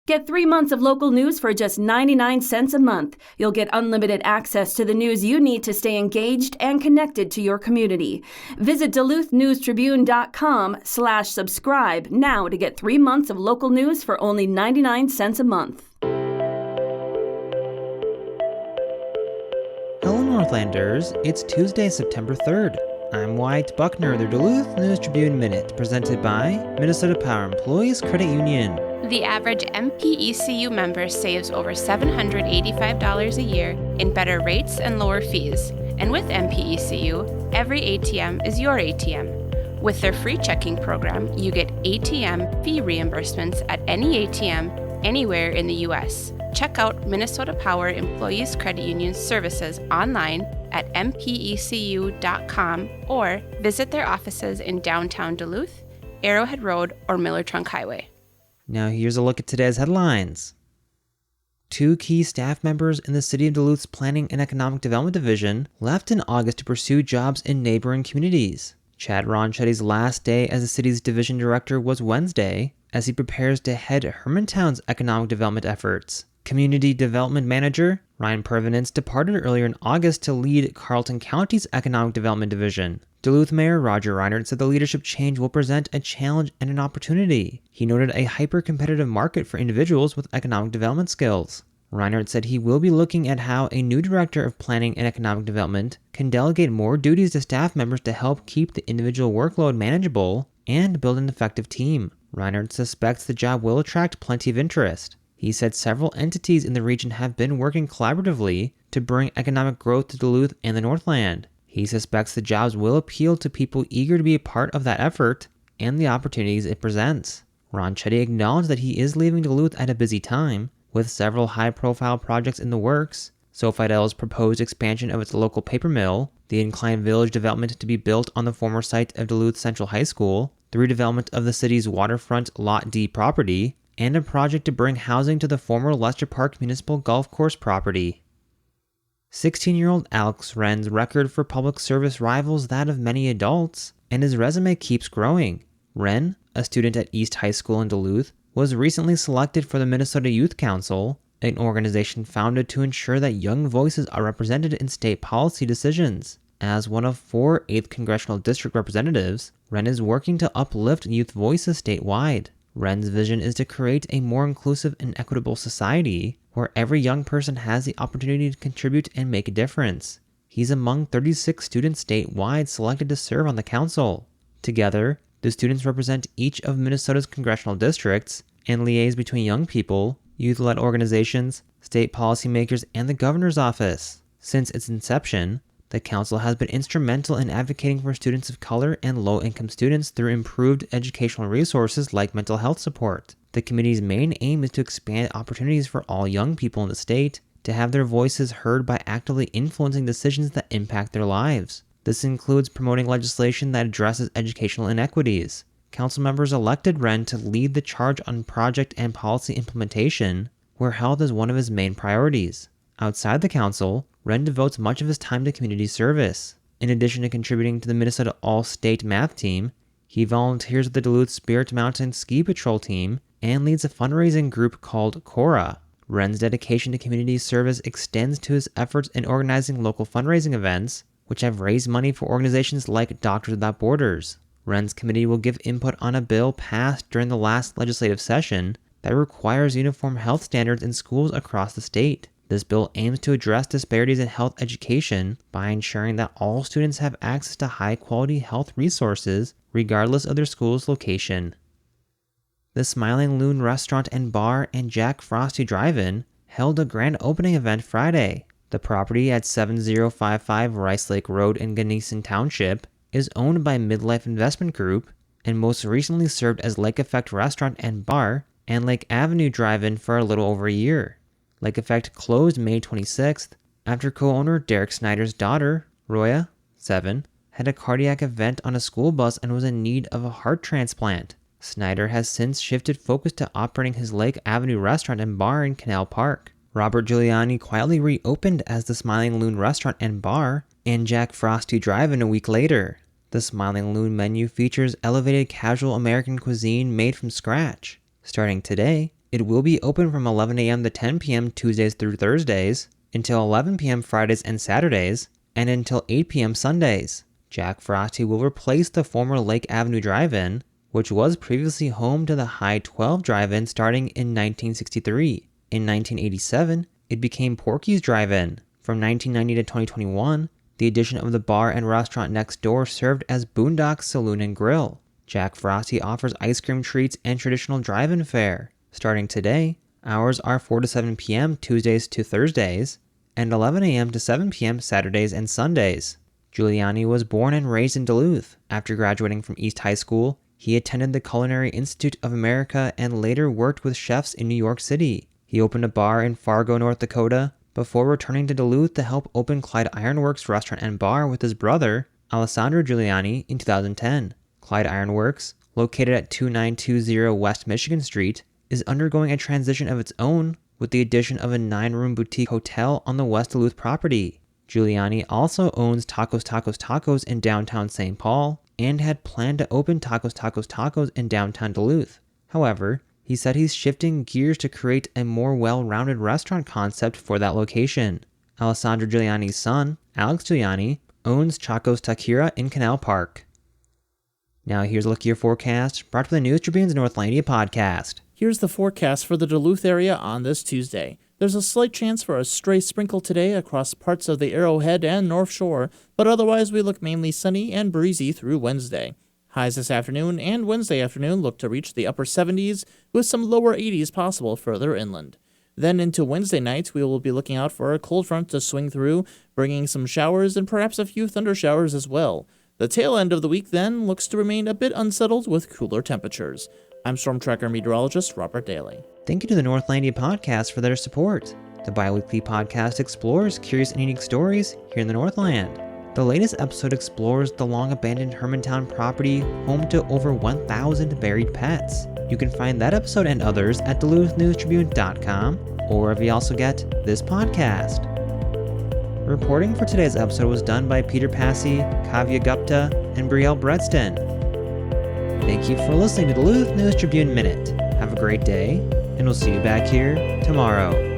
Get 3 months of local news for just 99 cents a month. You'll get unlimited access to the news you need to stay engaged and connected to your community. Visit DuluthNewsTribune.com/subscribe now to get 3 months of local news for only 99 cents a month. Hello, Northlanders. It's Tuesday, September 3rd. I'm Wyatt Buckner, the Duluth News Tribune Minute, presented by Minnesota Power Employees Credit Union. The average MPECU member saves over $785 a year in better rates and lower fees. And with MPECU, every ATM is your ATM. With their free checking program, you get ATM fee reimbursements at any ATM anywhere in the U.S. Check out Minnesota Power Employees Credit Union services online at mpecu.com or visit their offices in downtown Duluth, Arrowhead Road, or Miller Trunk Highway. Now here's a look at today's headlines. 2 key staff members in the City of Duluth's Planning and Economic Development Division left in August to pursue jobs in neighboring communities. Chad Ronchetti's last day as the city's division director was Wednesday, as he prepares to head Hermantown's economic development efforts. Community Development Manager Ryan Pervenance departed earlier in August to lead Carleton County's Economic Development Division. Duluth Mayor Roger Reinert said the leadership change will present a challenge and an opportunity. He noted a hyper-competitive market for individuals with economic development skills. Reinert said he will be looking at how a new director of planning and economic development can delegate more duties to staff members to help keep the individual workload manageable and build an effective team. Reinert suspects the job will attract plenty of interest. He said several entities in the region have been working collaboratively to bring economic growth to Duluth and the Northland. He suspects the jobs will appeal to people eager to be a part of that effort and the opportunities it presents. Ronchetti acknowledged that he is leaving Duluth at a busy time, with several high-profile projects in the works: Sofidel's proposed expansion of its local paper mill, the Incline Village development to be built on the former site of Duluth Central High School, the redevelopment of the city's waterfront Lot D property, and a project to bring housing to the former Lester Park Municipal Golf Course property. 16-year-old Alex Wren's record for public service rivals that of many adults, and his resume keeps growing. Wren, a student at East High School in Duluth, was recently selected for the Minnesota Youth Council, an organization founded to ensure that young voices are represented in state policy decisions. As one of 4 8th Congressional District representatives, Wren is working to uplift youth voices statewide. Wren's vision is to create a more inclusive and equitable society where every young person has the opportunity to contribute and make a difference. He's among 36 students statewide selected to serve on the council. Together, the students represent each of Minnesota's congressional districts and liaise between young people, youth-led organizations, state policymakers, and the governor's office. Since its inception, the council has been instrumental in advocating for students of color and low-income students through improved educational resources like mental health support. The committee's main aim is to expand opportunities for all young people in the state to have their voices heard by actively influencing decisions that impact their lives. This includes promoting legislation that addresses educational inequities. Council members elected Wren to lead the charge on project and policy implementation, where health is one of his main priorities. Outside the council, Wren devotes much of his time to community service. In addition to contributing to the Minnesota All-State Math Team, he volunteers with the Duluth Spirit Mountain Ski Patrol Team and leads a fundraising group called Cora. Wren's dedication to community service extends to his efforts in organizing local fundraising events, which have raised money for organizations like Doctors Without Borders. Wren's committee will give input on a bill passed during the last legislative session that requires uniform health standards in schools across the state. This bill aims to address disparities in health education by ensuring that all students have access to high-quality health resources regardless of their school's location. The Smiling Loon Restaurant and Bar and Jack Frosty Drive-In held a grand opening event Friday. The property at 7055 Rice Lake Road in Gunnison Township is owned by Midlife Investment Group and most recently served as Lake Effect Restaurant and Bar and Lake Avenue Drive-In for a little over a year. Lake Effect closed May 26th after co-owner Derek Snyder's daughter, Roya, 7, had a cardiac event on a school bus and was in need of a heart transplant. Snyder has since shifted focus to operating his Lake Avenue restaurant and bar in Canal Park. Robert Giuliani quietly reopened as the Smiling Loon Restaurant and Bar and Jack Frosty Drive-In a week later. The Smiling Loon menu features elevated casual American cuisine made from scratch. Starting today, It will be open from 11 a.m. to 10 p.m. Tuesdays through Thursdays, until 11 p.m. Fridays and Saturdays, and until 8 p.m. Sundays. Jack Frosty will replace the former Lake Avenue Drive-In, which was previously home to the High 12 Drive-In starting in 1963. In 1987, it became Porky's Drive-In. From 1990 to 2021, the addition of the bar and restaurant next door served as Boondocks Saloon and Grill. Jack Frosty offers ice cream treats and traditional drive-in fare. Starting today, hours are 4 to 7 p.m. Tuesdays to Thursdays, and 11 a.m. to 7 p.m. Saturdays and Sundays. Giuliani was born and raised in Duluth. After graduating from East High School, he attended the Culinary Institute of America and later worked with chefs in New York City. He opened a bar in Fargo, North Dakota, before returning to Duluth to help open Clyde Ironworks Restaurant and Bar with his brother, Alessandro Giuliani, in 2010. Clyde Ironworks, located at 2920 West Michigan Street, is undergoing a transition of its own with the addition of a 9-room boutique hotel on the West Duluth property. Giuliani also owns Tacos in downtown St. Paul and had planned to open Tacos in downtown Duluth. However, he said he's shifting gears to create a more well-rounded restaurant concept for that location. Alessandro Giuliani's son, Alex Giuliani, owns Chaco's Taqueria in Canal Park. Now here's a look at your forecast, brought to the News Tribune's Northlandia podcast. Here's the forecast for the Duluth area on this Tuesday. There's a slight chance for a stray sprinkle today across parts of the Arrowhead and North Shore, but otherwise we look mainly sunny and breezy through Wednesday. Highs this afternoon and Wednesday afternoon look to reach the upper 70s, with some lower 80s possible further inland. Then into Wednesday night, we will be looking out for a cold front to swing through, bringing some showers and perhaps a few thundershowers as well. The tail end of the week then looks to remain a bit unsettled with cooler temperatures. I'm Storm Tracker meteorologist Robert Daly. Thank you to the Northlandia podcast for their support. The bi-weekly podcast explores curious and unique stories here in the Northland. The latest episode explores the long-abandoned Hermantown property home to over 1,000 buried pets. You can find that episode and others at DuluthNewsTribune.com, or wherever you also get this podcast. Reporting for today's episode was done by Peter Passy, Kavya Gupta, and Brielle Bredston. Thank you for listening to Duluth News Tribune Minute. Have a great day, and we'll see you back here tomorrow.